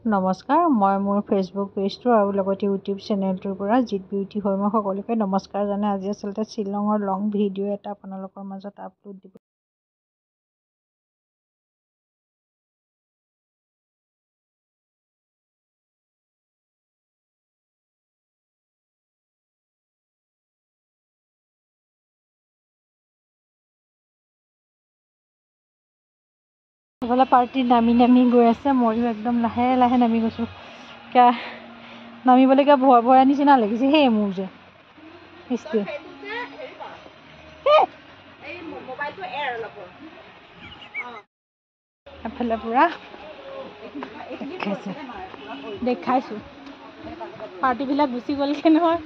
নমস্কাৰ, মই মোৰ ফেচবুক পেজটো আৰু লগতে ইউটিউব চেনেলটোৰ পৰা জিত বিউটি হৈ মই সকলোকে নমস্কাৰ জনাই আজি আচলতে শ্বিলঙৰ লং ভিডিঅ' এটা আপোনালোকৰ মাজত আপলোড দিব। এইফালে পাৰ্টি নামি গৈ আছে, ময়ো একদম লাহে লাহে নামি গৈছোঁ। নামিবলৈ কিয় ভয় নিচিনা লাগিছে সেই মোৰ যে এফালে পুৰা দেখাইছোঁ পাৰ্টিবিলাক গুচি গ'লগৈ নহয়।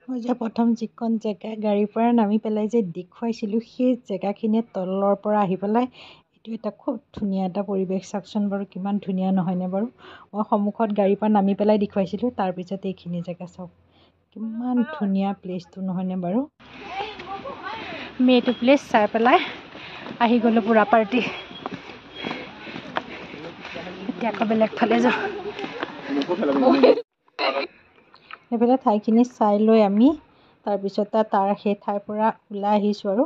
মই যে প্ৰথম যিখন জেগা গাড়ীৰ পৰা নামি পেলাই যে দেখুৱাইছিলোঁ সেই জেগাখিনিয়ে তলৰ পৰা আহি পেলাই এইটো এটা খুব ধুনীয়া এটা পৰিৱেশ। চাওকচোন বাৰু কিমান ধুনীয়া নহয়নে বাৰু। মই সন্মুখত গাড়ীৰ পৰা নামি পেলাই দেখুৱাইছিলোঁ, তাৰপিছত এইখিনি জেগা চাওক কিমান ধুনীয়া প্লেচটো নহয়নে বাৰু। আমি এইটো প্লেচ চাই পেলাই আহি গ'লোঁ পুৰা পাৰ্টি। এতিয়া আকৌ বেলেগ ফালে যাওঁ। সেইফালে ঠাইখিনি চাই লৈ আমি তাৰপিছতে সেই ঠাইৰ পৰা ওলাই আহিছোঁ আৰু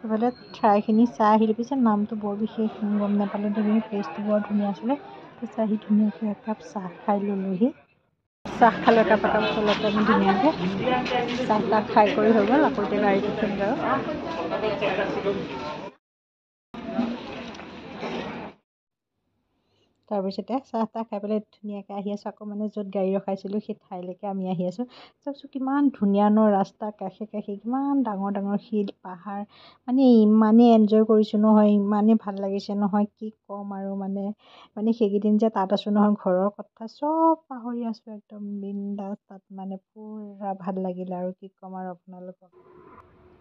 এইফালে ঠাইখিনি চাই আহিলোঁ। পিছত নামটো বৰ বিশেষ গম নাপালোঁ, কিন্তু প্লেচটো বৰ ধুনীয়া আছিলে। তাৰপিছত আহি ধুনীয়াকৈ একাপ চাহ খাই ল'লোহি। চাহ খালোঁ একাপ চলতে আমি ধুনীয়াকৈ চাহ খাই কৰি হৈ গ'ল। আকৌ এতিয়া গাড়ীত উঠিম আৰু তাৰপিছতে চাহ খাই পেলাই ধুনীয়াকৈ আহি আছোঁ। আকৌ য'ত গাড়ী ৰখাইছিলোঁ সেই ঠাইলৈকে আমি আহি আছোঁ। চাওকচোন কিমান ধুনীয়া ন ৰাস্তা কাষে কিমান ডাঙৰ শিল পাহাৰ, ইমানেই এনজয় কৰিছোঁ নহয়, ইমানেই ভাল লাগিছে নহয় কি ক'ম আৰু সেইকেইদিন যে তাত আছোঁ নহয়, ঘৰৰ কথা চব পাহৰি আছোঁ, একদম বিন্দাছ তাত পুৰা ভাল লাগিলে আৰু কি ক'ম আৰু আপোনালোকক।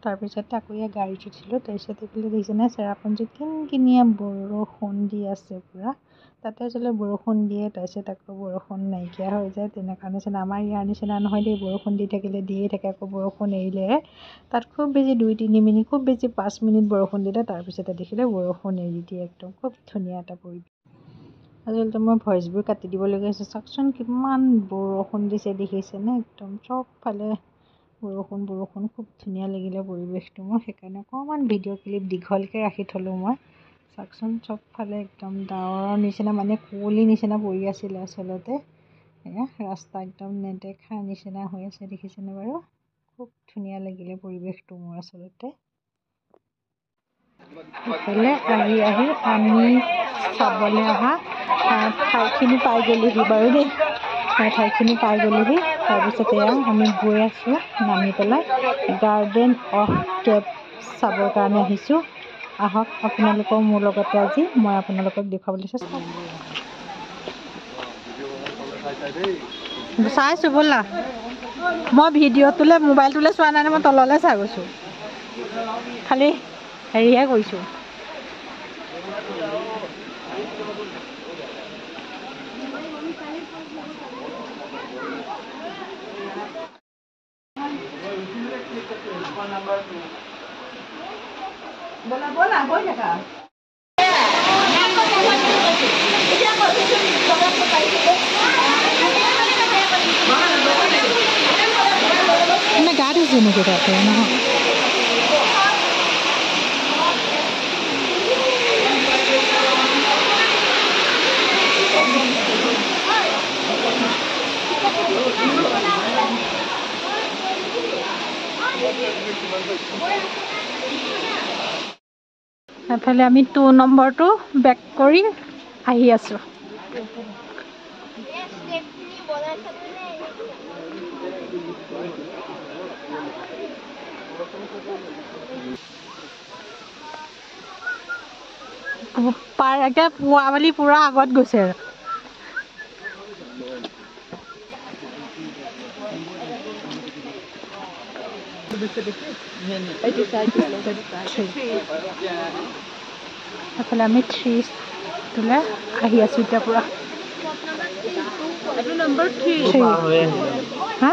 তাৰপিছতে আকৌ গাড়ীত উঠিলোঁ। তাৰপিছত এইফালে দেখিছেনে চেৰাপুঞ্জীত কিনকিনীয়া বৰষুণ দি আছে পুৰা। তাতে আচলতে বৰষুণ দিয়ে, তাৰপিছত আকৌ বৰষুণ নাইকিয়া হৈ যায়, তেনেকুৱা নিচিনা। আমাৰ ইয়াৰ নিচিনা নহয় দেই, বৰষুণ দি থাকিলে দিয়ে থাকে, আকৌ বৰষুণ এৰিলেহে তাত খুব বেছি 2-3 মিনিট, খুব বেছি 5 মিনিট বৰষুণ দিলে, তাৰপিছতে দেখিলে বৰষুণ এৰি দিয়ে। একদম খুব ধুনীয়া এটা পৰিৱেশ। আচলতে মই ভইচবোৰ কাটি দিবলগীয়া হৈছে। চাওকচোন কিমান বৰষুণ দিছে দেখিছেনে, একদম চবফালে বৰষুণ খুব ধুনীয়া লাগিলে পৰিৱেশটো। মই সেইকাৰণে অকণমান ভিডিঅ' ক্লিপ দীঘলকৈ ৰাখি থ'লোঁ মই। চাওকচোন চবফালে একদম ডাৱৰৰ নিচিনা, কুঁৱলী নিচিনা পৰি আছিলে আচলতে। ৰাস্তা একদম নেদেখাৰ নিচিনা হৈ আছে, দেখিছেনে বাৰু। খুব ধুনীয়া লাগিলে পৰিৱেশটো মোৰ আচলতে। ইফালে আহি আমি চাবলৈ অহা ঠাইখিনি পাই গ'লোহি বাৰু দেই। ঠাইখিনি পাই গ'লোহি। তাৰপিছতে আমি গৈ আছোঁ নামি পেলাই গাৰ্ডেন অফ কেপ চাবৰ কাৰণে আহিছোঁ। আহক আপোনালোকৰ মোৰ লগতে আজি মই আপোনালোকক দেখুৱাবলৈ চেষ্টা কৰিম। চাইছোঁ ব'লা, মই ভিডিঅ'টোলৈ মোবাইলটোলৈ চোৱা নাই, মই তললৈ চাই গৈছোঁ, খালি হেৰিহে কৰিছোঁ। ব'লা গৈ থাকা। গা ধুইছে নেকি তাতে নহয়? এফালে আমি 2 নম্বৰটো বেক কৰি আহি আছোঁ। পাৰ একে পুৱাবেলি পুৰা আগত গৈছে আৰু এফালে আমি 3 তোলে আহি আছোঁ এতিয়া পুৰা। নম্বৰ 3 হা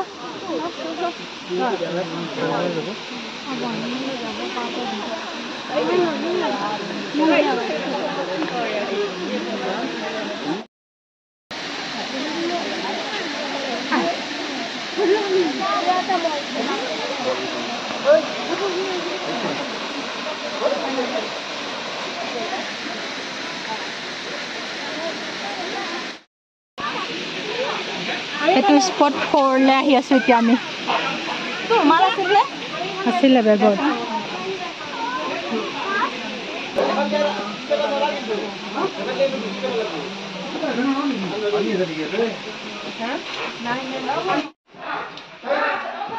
এইটো স্পট 4 লে আহি আছোঁ এতিয়া আমি। আছিলে বেগত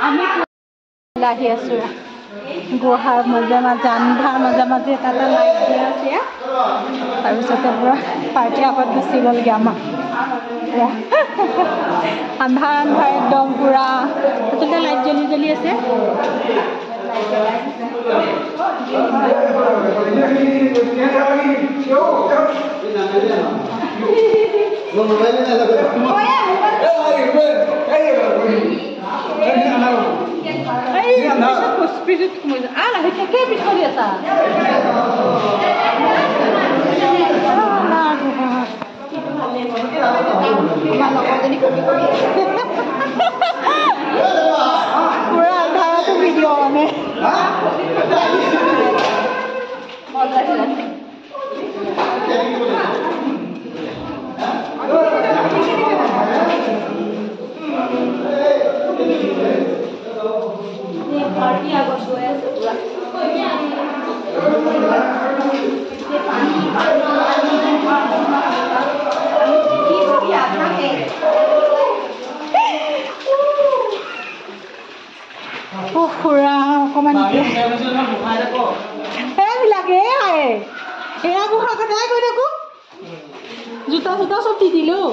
আমি আহি আছোঁ গুহাৰ মাজে মাজে আন্ধাৰ মাজে মাজে এটা লাইট দিয়া আছে। তাৰপিছতে পুৰা পাৰ্টি আগত গুচি গ'লগৈ আমাৰ আন্ধাৰ আন্ধাৰ একদম পুৰা আচলতে লাইট জ্বলি জ্বলি আছে। পুৰা আন্ধাৰতো ভিডিঅ' মানে পাৰ্টি আগত গৈ আছে পুৰা খুৰা অকণমান এইবিলাকে এয়া বুঢ়া কথাই কৈ থাকোঁ। জোতা চোতা চব দি দিলোঁ।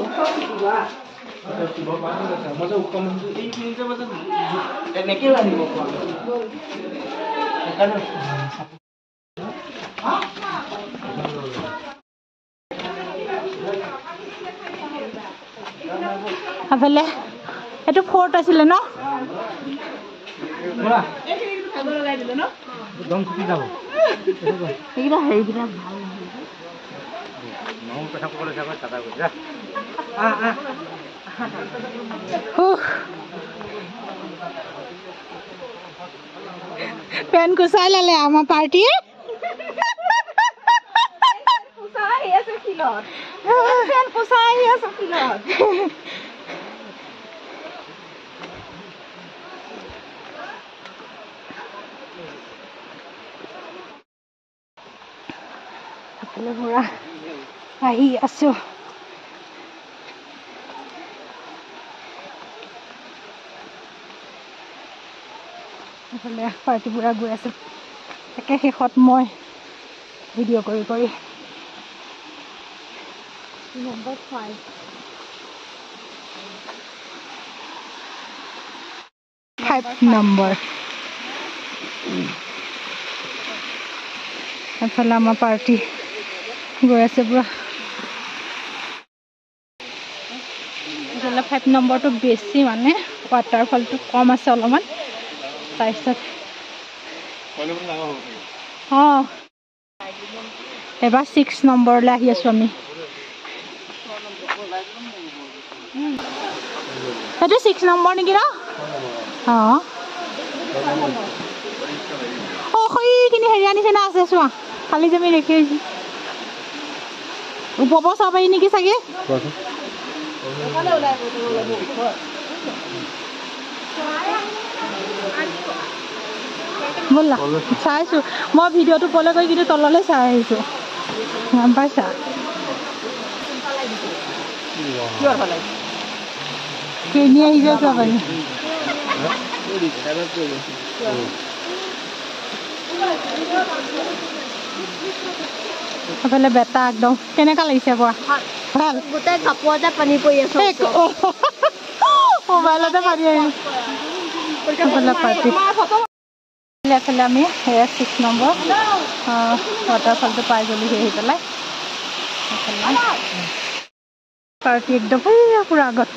এফালে এইটো 4th আছিলে ন? পেন কুচাই ল'লে আমাৰ পাৰ্টিয়ে। পুৰা আহি আছোঁ। এইফালে পাৰ্টি পুৰা গৈ আছোঁ। একে শেষত মই ভিডিঅ' কৰি কৰি নম্বৰ 5 নম্বৰ এফালে আমাৰ পাৰ্টি গৈ আছে পুৰা। 5 নম্বৰটো বেছি মানে ৱাটাৰফলটো কম আছে অলপমান। তাৰপিছত এবাৰ 6 নম্বৰলৈ আহি আছোঁ আমি। সেইটো 6 নম্বৰ নেকি ন? সেইখিনি হেৰিয়া নিচিনা আছে চোৱা খালি যে আমি দেখি আহিছোঁ। ওপৰ চাব পাৰি নেকি চাগে? ব'লা চাইছোঁ মই ভিডিঅ'টো পলে গৈ কিন্তু তললৈ চাই আহিছোঁ গম পাইছা কিনি আহিছে কিয় পাৰি সেইফালে বেটা একদম কেনেকুৱা লাগিছে কোৱা ভাল গোটেই কাপোৰতে পানী পৰি আছে মোবাইলতে পানী আহিছে এফালে আমি 6 নম্বৰ ৱাটাৰফলটো পাই গ'লোহি আহি পেলাই পাৰ্টি একদম পুৰা আগত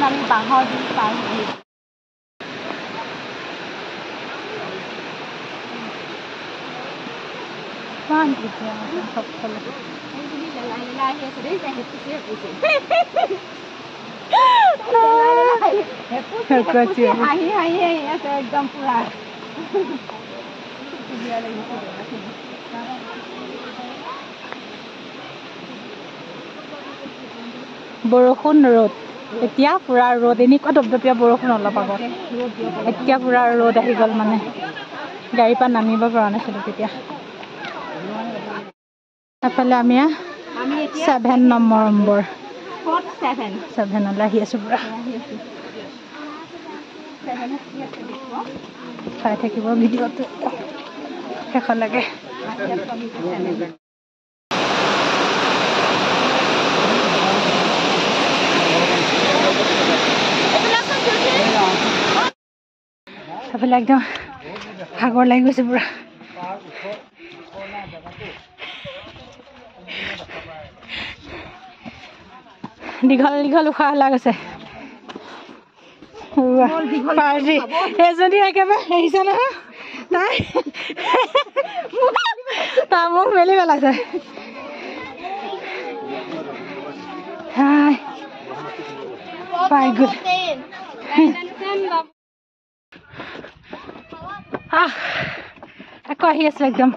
আমি বাঁহৰ দিন পাৰ আহিছোঁ একদম পুৰা বৰষুণ ৰ'দ এতিয়া পুৰা ৰ'দ এনেকুৱা দপদপীয়া বৰষুণ অলপ আগত এতিয়া পুৰা ৰ'দ আহি গ'ল মানে গাড়ীৰ পৰা নামিব পৰা নাছিলোঁ তেতিয়া এফালে আমি 7 নম্বৰ 7লৈ আহি আছোঁ পুৰা চাই থাকিব ভিডিঅ'টো শেষলৈকে সেইফালে একদম ভাগৰ লাগি গৈছে পুৰা দীঘল দীঘল উশাহ ওলাই গৈছে পাৰ্টি এজনী একেবাৰে আহিছে নহয় তাই মোক মেলি পেলাইছে পাই গ'ল আকৌ আহি আছো একদম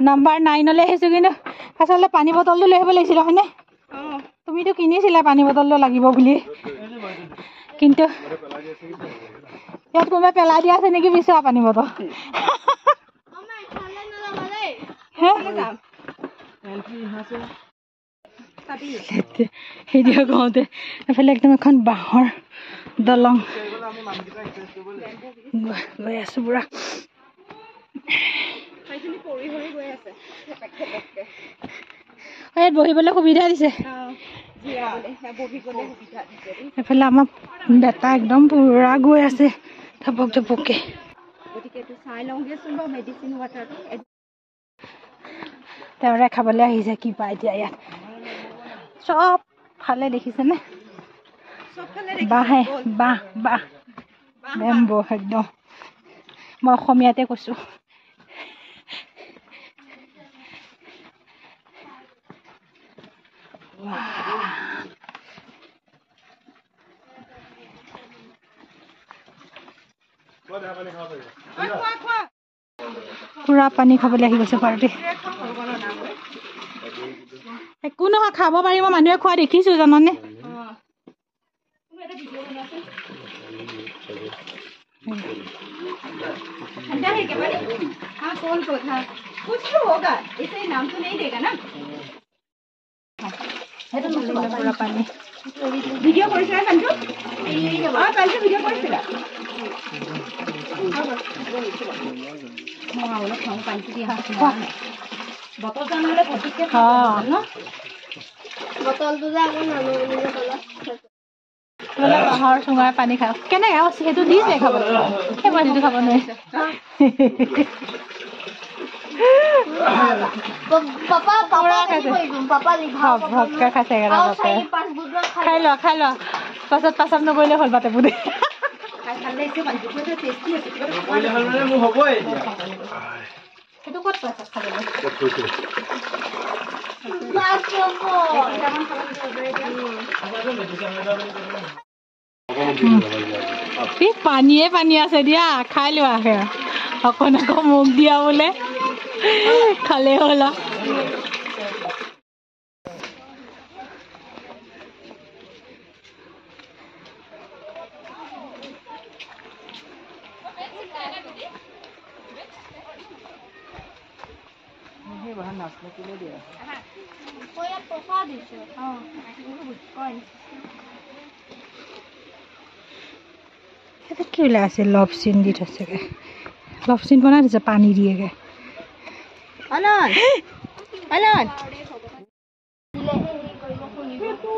নাম্বাৰ 9লৈ আহিছোঁ কিন্তু আচলতে পানী বটলটো লৈ আহিব লাগিছিলে হয়নে তুমিতো কিনিছিলা পানী বটলটো লাগিব বুলি কিন্তু ইয়াত কোনোবাই পেলাই দিয়া আছে নেকি বিচৰা পানী বটল ভিডিঅ' কৰোঁতে এফালে একদম এখন বাঁহৰ দলং গৈ আছোঁ পুৰা ইয়াত বহিবলৈ সুবিধা দিছে এফালে আমাৰ বেটা একদম পুৰা গৈ আছে থপক থপককে তেওঁৰে খাবলৈ আহিছে কি পায় এতিয়া ইয়াত চব ফালে দেখিছেনে বাঁহে বাঁহ বাঁহ বেম্বো একদম মই অসমীয়াতে কৈছোঁ পুৰা পানী খাবলৈ আহি গৈছে পাৰ্টি একো নহয় খাব পাৰিব মানুহে খোৱা দেখিছোঁ জাননে পুৰা পানী ভিডিঅ' কৰিছিলা ভিডিঅ' কৰিছিলা বাঁহৰ চুঙাৰ পানী খাওঁ কেনেকৈ সেইটো দিছে খাবলৈ সেই পানীটো খাব নোৱাৰি খাই লোৱা পাছত পাচাব নকৰিলে হ'ল বাটে বুটে সেইটো ক'ত পাইছা খাবলৈ পানীয়ে পানী আছে দিয়া খাই লোৱা অকণ আকৌ মোক দিয়া বোলে খালে হলা কি ওলাইছে লভ চিন দি থৈছেগে লভ চিন বনাই দিছে পানী দিয়েগে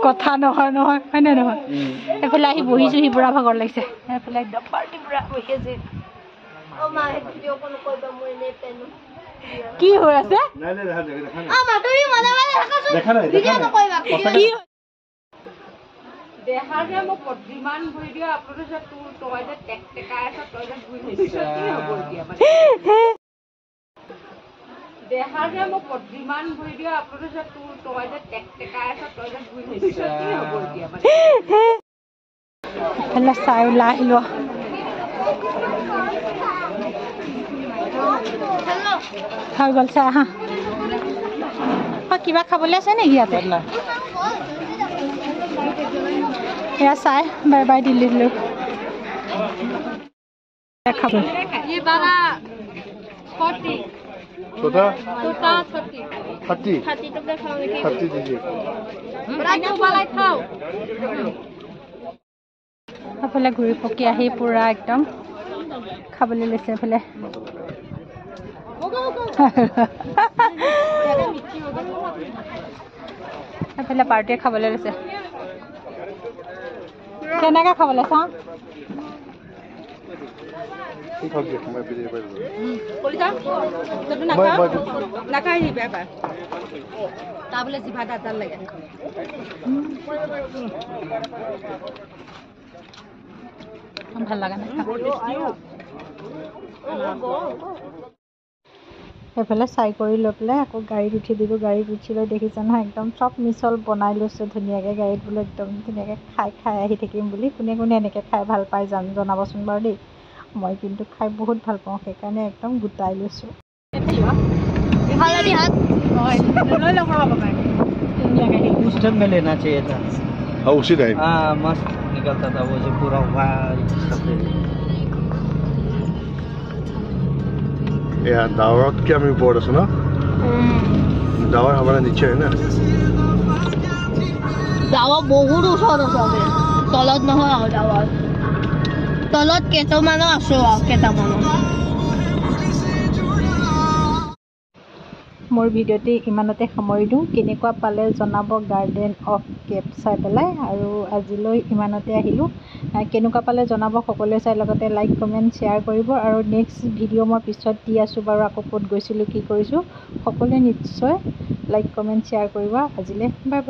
কথা নহয় নহয় হয় নে নহয় এফালে আহি বহিছোঁ সি পুৰা ভাগৰ লাগিছে এফালে একদম পাৰ্টি পুৰা বহি আছে কি হৈ আছে দেখাৰ যে মোক যিমান ভিডিঅ' আপলোড হৈছে তোৰ তই যে টেকটেকাই আছ তই যে ঘূৰি গৈছ কি হ'ব এতিয়া মানে দেখাৰ যে মোক যিমান ভিডিঅ' আপলোড হৈছে তোৰ তই যে টেকটেকাই আছ তই যে ঘূৰি গৈছ কি হ'ব এতিয়া মানে এফালে চাই ওলাই আহিলোঁ হৈ গ'ল চাই আহা কিবা খাবলৈ আছে নেকি ইয়াতে এয়া চাই বাই বাই দিল্লী দিলোঁ খাব এফালে ঘূৰি পকি আহি পুৰা একদম খাবলৈ লৈছে এফালে এফালে পাৰ্টিয়ে খাবলৈ লৈছে কেনেকৈ খাবলৈ চাওঁ বোলে জিভা দাঁত লাগে ভাল লগা নাই এইফালে চাই কৰি লৈ পেলাই আকৌ গাড়ীত উঠি দিলোঁ গাড়ীত উঠি লৈ দেখিছে নহয় একদম চব মিছল বনাই লৈছোঁ ধুনীয়াকৈ গাড়ীত বোলো একদম ধুনীয়াকৈ খাই আহি থাকিম বুলি কোনে কোনে এনেকৈ খাই ভাল পায় জনাবচোন বাৰু দেই মই কিন্তু খাই বহুত ভাল পাওঁ সেইকাৰণে একদম গোটাই লৈছোঁ उसी टाइम मस्त निकलता था वो जो पूरा वाइट सफेद यार दावत क्या मैं बोल रहा सुना दावर हमारा नीचे है ना दावा बहुत ऊपर আছে তলত নহয় আৰু দাৱা তলত কেইটামান আছে আৰু কেইটামান মোৰ ভিডিঅ'টি ইমানতে সামৰি দিওঁ কেনেকুৱা পালে জনাব গাৰ্ডেন অফ কেপ চাই পেলাই আৰু আজিলৈ ইমানতে আহিলোঁ কেনেকুৱা পালে জনাব সকলোৱে চাই লগতে লাইক কমেণ্ট শ্বেয়াৰ কৰিব আৰু নেক্সট ভিডিঅ' মই পিছত দি আছোঁ বাৰু আকৌ ক'ত গৈছিলোঁ কি কৰিছোঁ সকলোৱে নিশ্চয় লাইক কমেণ্ট শ্বেয়াৰ কৰিব আজিলৈ বাই বাই